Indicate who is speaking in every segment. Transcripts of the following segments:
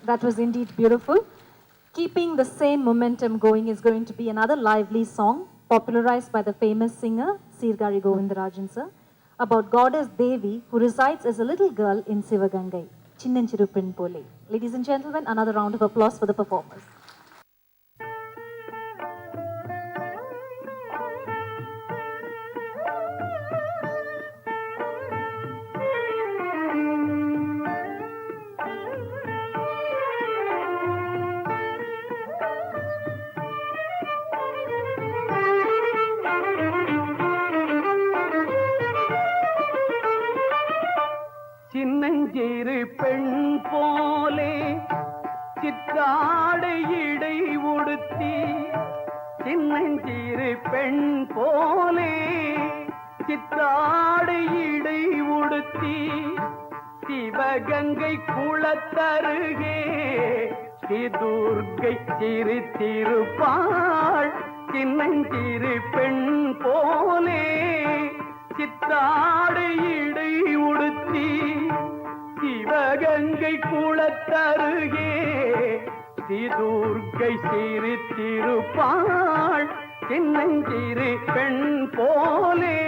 Speaker 1: That was indeed beautiful. Keeping the same momentum going is going to be another lively song popularized by the famous singer Sirgari Govindarajan sir about goddess Devi who resides as a little girl in Sivagangai. Chinnanchiru Pen Pole. Ladies and gentlemen, another round of applause for the performers.
Speaker 2: சின்னஞ்சிறு பெண் போலே சிற்றாடை இடை உடுத்தி சின்னஞ்சிறு பெண் போலே சிற்றாடை இடை உடுத்தி சிவகங்கை குளத்தருகே ஸ்ரீ துர்க்கை சிரித்திருப்பாள் சின்னஞ்சிறு பெண் போலே சித்தாடை இடை உடுத்தி சிவகங்கை குளத்தருகே ஸ்ரீதுர்க்கை சிரித்திருப்பாள் சின்னஞ்சிறு பெண் போலே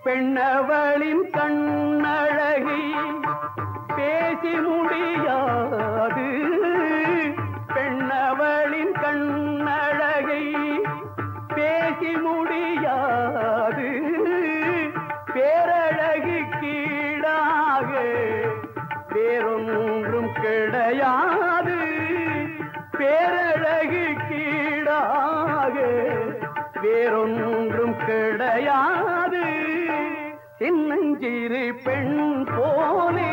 Speaker 2: பெண்ணவளின் கண்ணழகை பேசி முடியாது பெண்ணவளின் கண்ணழகை பேசி முடியாது பேரழகு கீழாக வேறொன்றும் கிடையாது பேரழகு கீழாக வேறொன்றும் கிடையாது சின்னஞ்சிறு பெண் போலே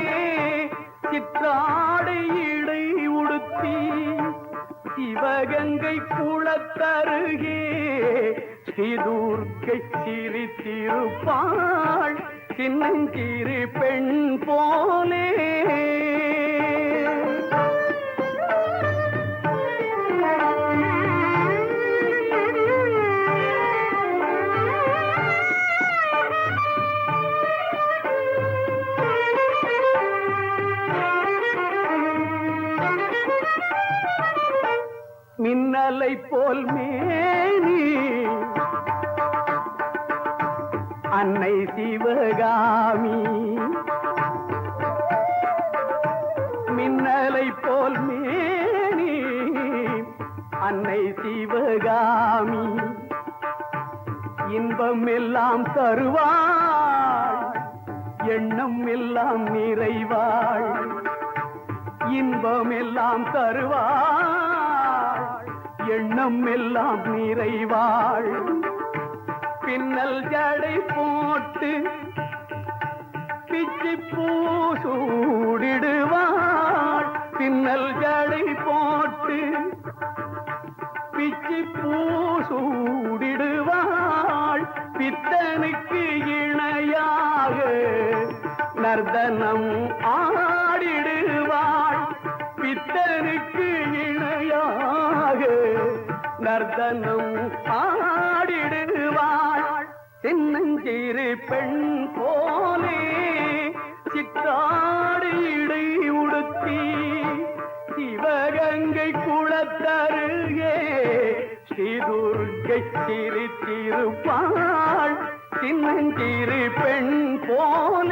Speaker 2: சிற்றாடை இடை உடுத்தி சிவகங்கை குளத்தருகே ஸ்ரீதுர்க்கை சிரித்திருப்பாள் சின்னஞ்சிறு பெண் போலே மின்னலை போல் மேனி அன்னை சிவகாமி மின்னலை போல் மேனி அன்னை சிவகாமி இன்பம் எல்லாம் தருவாள் எண்ணம் எல்லாம் நிறைவாள் இன்பம் எல்லாம் தருவாள் எண்ணம் எல்லாம் நிறைவாள் பின்னல் ஜடை போட்டு பிச்சி பூசூடிடுவாள் பின்னல் ஜடை போட்டு பிச்சி பூசூடிடுவாள் பித்தனுக்கு இணையாக நர்தனம் ஆடிடுவாள் பித்தனுக்கு இணையாக நர்தனம் ஆடிடுவாள் சின்னஞ்சிறு பெண் போலே சித்தாடு இடை உடுத்தி சிவகங்கை குளத்தருகே ஸ்ரீதுர்க்கை சிரித்திருப்பாள் சின்னஞ்சிறு பெண் போலே